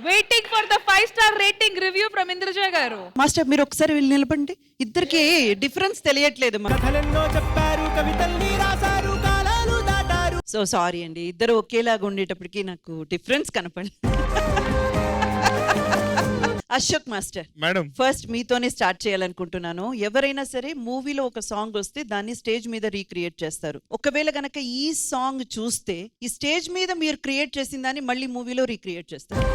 waiting for the 5-star rating review from Indraja గారు. మాస్టర్ మీరు ఒకసారి వెళ్ళి నిలబండి ఇద్దరికి డిఫరెన్స్ తెలియట్లేదు కథలెన్నో చెప్పారు కవితల్ని రాశారు కాలాలు దాటారు సో సారీ అండి ఇద్దరు ఒకేలాగా ఉండేటప్పటికి నాకు డిఫరెన్స్ కనపడి అశోక్ మాస్టర్ మేడం ఫస్ట్ మీతోనే స్టార్ట్ చేయాలనుకుంటున్నాను. ఎవరైనా సరే మూవీలో ఒక సాంగ్ వస్తే దాన్ని స్టేజ్ మీద రీక్రియేట్ చేస్తారు. ఒకవేళ గనక ఈ సాంగ్ చూస్తే ఈ స్టేజ్ మీద మీరు క్రియేట్ చేసిన దాన్ని మళ్ళీ మూవీలో రీక్రియేట్ చేస్తారు.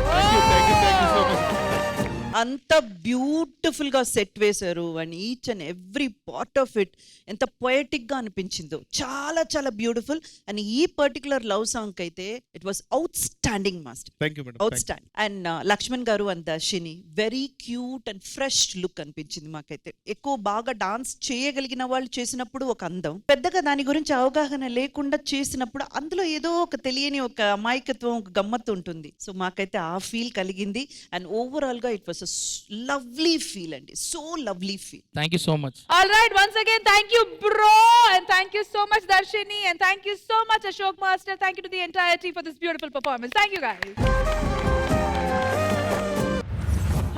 అంత బ్యూటిఫుల్ గా సెట్ వేశారు and each and every part of it ఎంత పొయటిక్ గా అనిపించిందో చాలా చాలా బ్యూటిఫుల్. అండ్ ఈ పర్టికులర్ లవ్ సాంగ్ అయితే it was outstanding master, out stand. And Lakshman గారు and Darshini very cute and fresh look అనిపించింది మాకైతే. ఎక్కువ బాగా డాన్స్ చేయగలిగిన వాళ్ళు చేసినప్పుడు ఒక అందం, పెద్దగా దాని గురించి అవగాహన లేకుండా చేసినప్పుడు అందులో ఏదో ఒక తెలియని ఒక అమాయకత్వం, ఒక గమ్మత్తు ఉంటుంది. సో మాకైతే ఆ ఫీల్ కలిగింది. అండ్ ఓవరాల్ గా it was lovely feel and so lovely feel. Thank you so much. All right, once again thank you bro and thank you so much Darshini and thank you so much Ashok Master. Thank you to the entire team for this beautiful performance. Thank you guys.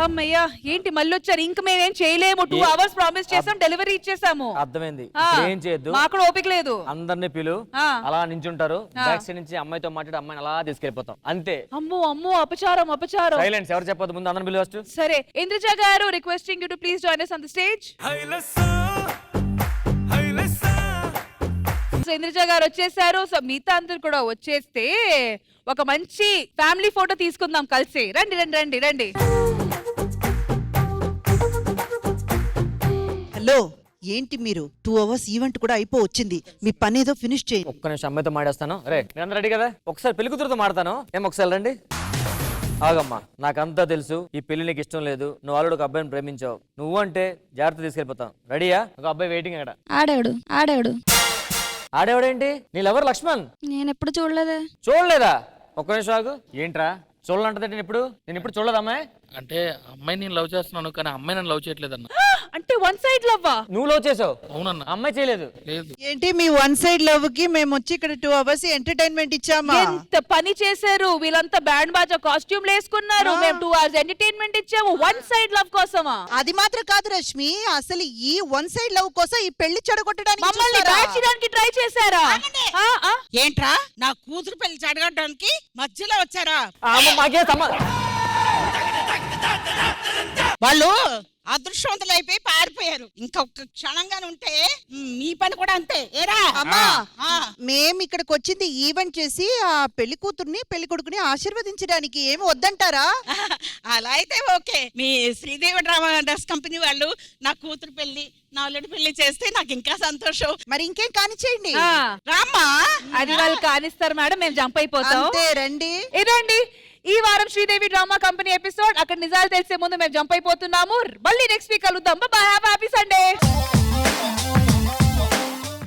అమ్మయ్యా ఏంటి మళ్ళీ వచ్చారు? ఇంక మేమేం చేయలేము. 2 hours promise చేసాం, delivery ఇచ్చేసాము. అర్థమైంది. ఆ, ఏం చేయొద్దు, మాకు కూడా ఓపిక లేదు. అందరిని పిలు, ఆ. అలా నించుంటారు. బ్యాక్ సైడ్ నుంచి అమ్మాయితో మాట్లాడి అమ్మాయిని అలా తీసుకెళ్ళిపోతాం అంతే. అమ్మో అమ్మో, అపచారం అపచారం. సైలెన్స్, ఎవరు చెప్పొద్దు, ముందు అందరిని పిలు ఫస్ట్. సరే ఇంద్రజ గారు, requesting you to please join us on the stage. So Indraja గారు వచ్చేసారు. సో మిగతా అందరు కూడా వచ్చేస్తే ఒక మంచి ఫ్యామిలీ ఫోటో తీసుకుందాం కలిసి. రండి రండి రండి రండి. హలో, ఏంటి మీరు 2 hours ఈవెంట్ కూడా అయిపో వచ్చింది, మీ పని ఏదో ఫినిష్ చేయండి. ఒక్క నిమిషం అమ్మాయితో మాడేస్తాను. రే మీరు అందరూ రెడీ కదా? ఒకసారి పెళ్లి కూతురుతో మాడతాను. ఒకసారి రండి. ఆగమ్మా, నాకంతా తెలుసు ఈ పెళ్లి నీకు ఇష్టం లేదు, నువ్వు ఆల్రెడీ ఒక అబ్బాయిని ప్రేమించావు. నువ్వు అంటే జాగ్రత్త తీసుకెళ్ళిపోతాం. రెడీయా? ఒక అబ్బాయి వెయిటింగ్ అక్కడ. ఆడాడు ఆడేవాడేంటి? నీళ్ళెవరు? లక్ష్మణ్. నేను ఎప్పుడు చూడలేదే. చూడలేదా? ఒక్క నిమిషం ఆగు. ఏంట్రా చూడాలంటే నేను ఇప్పుడు చూడలేదు అమ్మాయి. అంటే అమ్మాయి నేను లవ్ చేస్తున్నాను, కానీ అమ్మాయి నన్ను లవ్ చేయట్లేదన్న. అంటే వన్ సైడ్ లవ్వా? నువ్వు లవ్ చేసావు? అవునన్న. అమ్మాయి చేయలేదు. లేదు. ఏంటి మీ 1 side లవ్ కి మేము వచ్చి ఇక్కడ 2 hours ఎంటర్టైన్మెంట్ ఇచ్చామా? ఎంత పని చేశారు వీళ్ళంతా, బ్యాండ్ బాజా కాస్ట్యూమ్ వేసుకున్నారు, మేము 2 hours ఎంటర్టైన్మెంట్ ఇచ్చాము. వన్ సైడ్ లవ్ కోసమా? అది మాత్రం కాదు రష్మి, అసలు ఈ 1 side లవ్ కోసం ఈ పెళ్లి చెడగొట్టడానికి మమ్మల్ని దాచడానికి ట్రై చేశారా? ఏంట్రా నా కూతురు పెళ్లి చెడగొట్టడానికి మధ్యలో వచ్చారా? వాళ్ళు అదృష్టవంతులు అయిపోయి పారిపోయారు. ఇంకొక క్షణంగానే ఉంటే మీ పని కూడా అంతే. ఏరా అమ్మా, మేము ఇక్కడికి వచ్చింది ఈవెంట్ చేసి ఆ పెళ్లి కూతుర్ని పెళ్లి కొడుకుని ఆశీర్వదించడానికి, ఏమి వద్దంటారా? అలా అయితే ఓకే. మీ శ్రీదేవి డ్రామా డ్రెస్ కంపెనీ వాళ్ళు నా కూతురు పెళ్లి, నా అల్లుడి పెళ్లి చేస్తే నాకు ఇంకా సంతోషం. మరి ఇంకేం కానిచేయండి. రామ్మా. అది వాళ్ళు కానిస్తారు మేడం, మేము జంప్ అయిపోతాం. అంతే, రండి. ఇదండి ఈ వారం శ్రీదేవి డ్రామా కంపెనీ ఎపిసోడ్. అక్కడ నిజాలు తెలిసే ముందు మేము జంప్ అయిపోతున్నాము. మళ్ళీ నెక్స్ట్ వీక్ కలుద్దాం. Bye, happy Sunday.